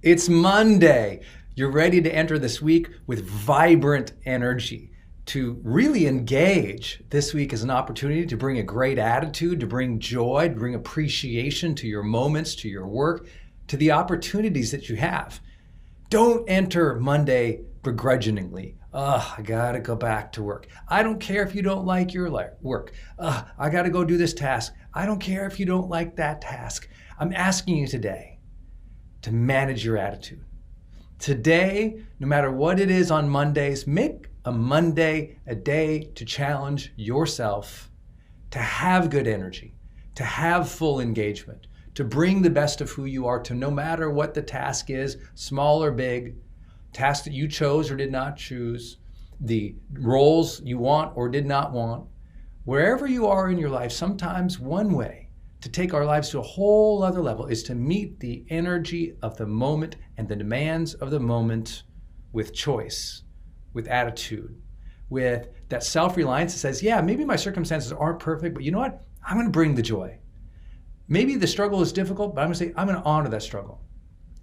It's Monday. You're ready to enter this week with vibrant energy, to really engage. This week is an opportunity to bring a great attitude, to bring joy, to bring appreciation to your moments, to your work, to the opportunities that you have. Don't enter Monday begrudgingly. I gotta go back to work. I don't care if you don't like your work. I gotta go do this task. I don't care if you don't like that task. I'm asking you today to manage your attitude. Today, no matter what it is on Mondays, make a Monday a day to challenge yourself, to have good energy, to have full engagement, to bring the best of who you are, to no matter what the task is, small or big, tasks that you chose or did not choose, the roles you want or did not want, wherever you are in your life, sometimes one way to take our lives to a whole other level is to meet the energy of the moment and the demands of the moment with choice, with attitude, with that self-reliance that says, yeah, maybe my circumstances aren't perfect, but you know what? I'm going to bring the joy. Maybe the struggle is difficult, but I'm going to say, I'm going to honor that struggle.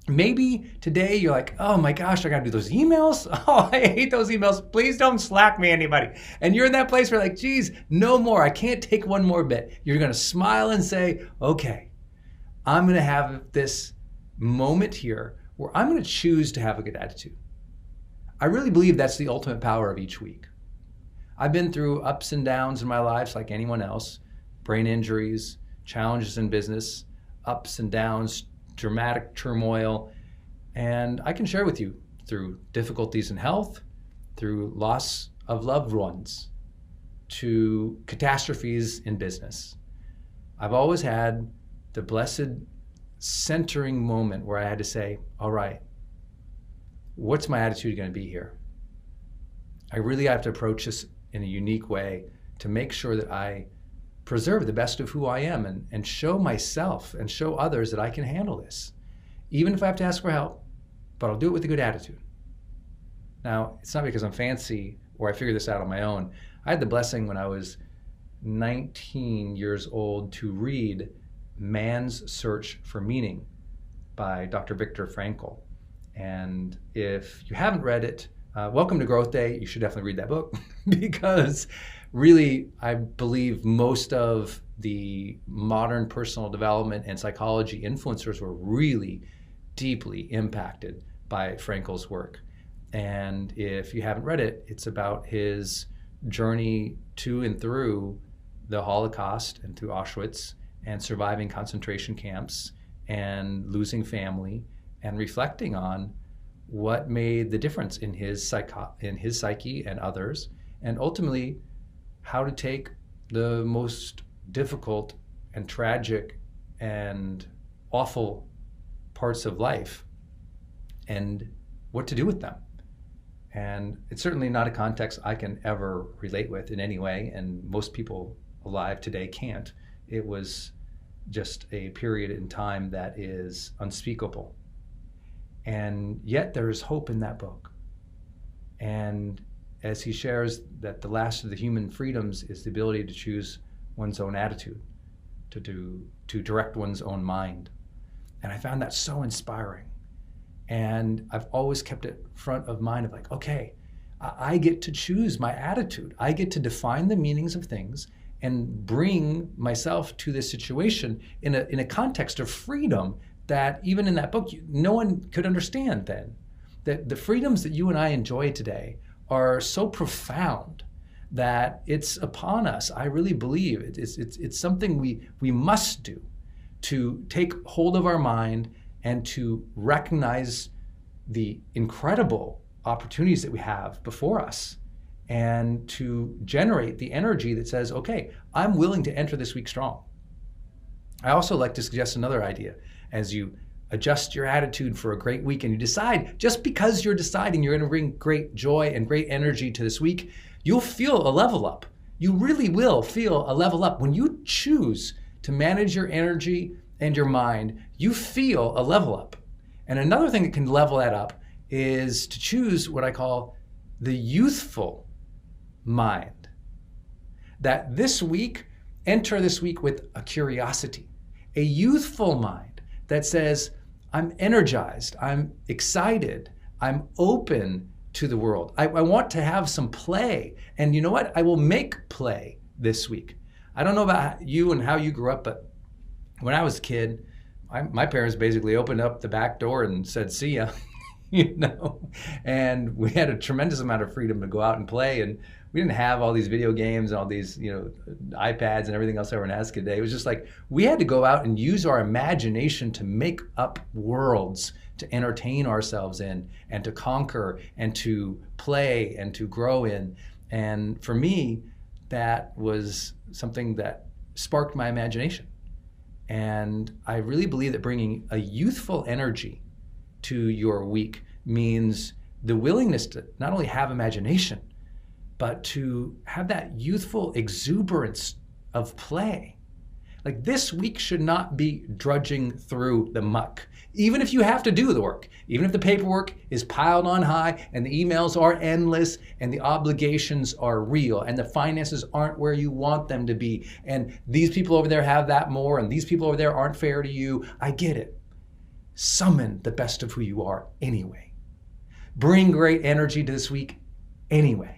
Maybe today you're like, oh my gosh, I got to do those emails. Oh, I hate those emails. Please don't Slack me, anybody. And you're in that place where you're like, geez, no more. I can't take one more bit. You're going to smile and say, okay, I'm going to have this moment here where I'm going to choose to have a good attitude. I really believe that's the ultimate power of each week. I've been through ups and downs in my life like anyone else, brain injuries, challenges in business, ups and downs, dramatic turmoil, and I can share with you through difficulties in health, through loss of loved ones, to catastrophes in business. I've always had the blessed centering moment where I had to say, all right, what's my attitude going to be here? I really have to approach this in a unique way to make sure that I preserve the best of who I am and show myself and show others that I can handle this, even if I have to ask for help, but I'll do it with a good attitude. Now, it's not because I'm fancy or I figured this out on my own. I had the blessing when I was 19 years old to read Man's Search for Meaning by Dr. Viktor Frankl. And if you haven't read it, welcome to GrowthDay. You should definitely read that book because really, I believe most of the modern personal development and psychology influencers were really deeply impacted by Frankl's work. And if you haven't read it, it's about his journey to and through the Holocaust and through Auschwitz and surviving concentration camps and losing family and reflecting on what made the difference in his psyche and others, and ultimately how to take the most difficult and tragic and awful parts of life and what to do with them. And it's certainly not a context I can ever relate with in any way, and most people alive today can't. It was just a period in time that is unspeakable. And yet there is hope in that book. And as he shares that the last of the human freedoms is the ability to choose one's own attitude, to direct one's own mind. And I found that so inspiring. And I've always kept it front of mind of like, okay, I get to choose my attitude. I get to define the meanings of things and bring myself to this situation in a context of freedom that even in that book, no one could understand then. That the freedoms that you and I enjoy today are so profound that it's upon us. I really believe it's something we must do to take hold of our mind and to recognize the incredible opportunities that we have before us and to generate the energy that says, okay, I'm willing to enter this week strong. I also like to suggest another idea. As you adjust your attitude for a great week and you decide, just because you're deciding you're going to bring great joy and great energy to this week, you'll feel a level up. You really will feel a level up. When you choose to manage your energy and your mind, you feel a level up. And another thing that can level that up is to choose what I call the youthful mind. That this week, enter this week with a curiosity, a youthful mind that says, I'm energized. I'm excited. I'm open to the world. I want to have some play. And you know what? I will make play this week. I don't know about you and how you grew up, but when I was a kid, my parents basically opened up the back door and said, see ya, and we had a tremendous amount of freedom to go out and play. And we didn't have all these video games and all these, iPads and everything else everyone has today. It was just like, we had to go out and use our imagination to make up worlds to entertain ourselves in and to conquer and to play and to grow in. And for me, that was something that sparked my imagination. And I really believe that bringing a youthful energy to your week means the willingness to not only have imagination, but to have that youthful exuberance of play. Like, this week should not be drudging through the muck. Even if you have to do the work, even if the paperwork is piled on high and the emails are endless and the obligations are real and the finances aren't where you want them to be and these people over there have that more and these people over there aren't fair to you, I get it. Summon the best of who you are anyway. Bring great energy to this week anyway.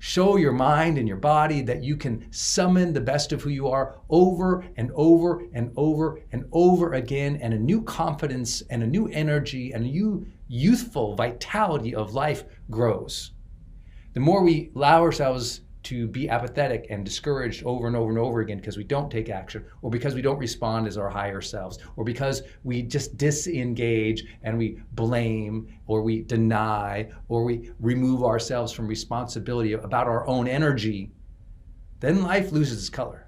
Show your mind and your body that you can summon the best of who you are over and over and over and over again, and a new confidence and a new energy and a new youthful vitality of life grows. The more we allow ourselves to be apathetic and discouraged over and over and over again because we don't take action, or because we don't respond as our higher selves, or because we just disengage and we blame or we deny or we remove ourselves from responsibility about our own energy, then life loses its color.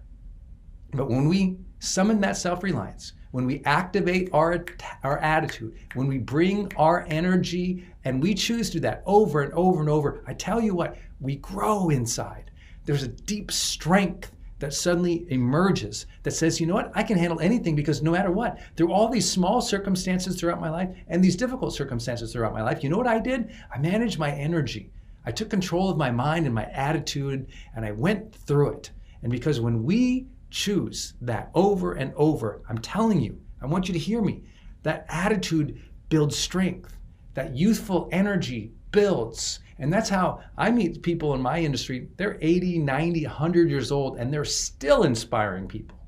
But when we summon that self-reliance, when we activate our attitude, when we bring our energy and we choose to do that over and over and over, I tell you what, we grow inside. There's a deep strength that suddenly emerges that says, you know what, I can handle anything, because no matter what, through all these small circumstances throughout my life and these difficult circumstances throughout my life, you know what I did? I managed my energy. I took control of my mind and my attitude, and I went through it. And because when we choose that over and over, I'm telling you, I want you to hear me, that attitude builds strength. That youthful energy builds. And that's how I meet people in my industry. They're 80, 90, 100 years old, and they're still inspiring people.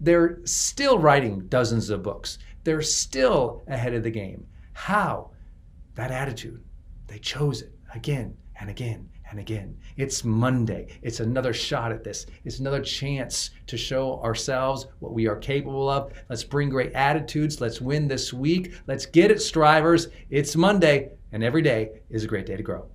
They're still writing dozens of books. They're still ahead of the game. How? That attitude. They chose it again and again and again. It's Monday. It's another shot at this. It's another chance to show ourselves what we are capable of. Let's bring great attitudes. Let's win this week. Let's get it, strivers. It's Monday, and every day is a great day to grow.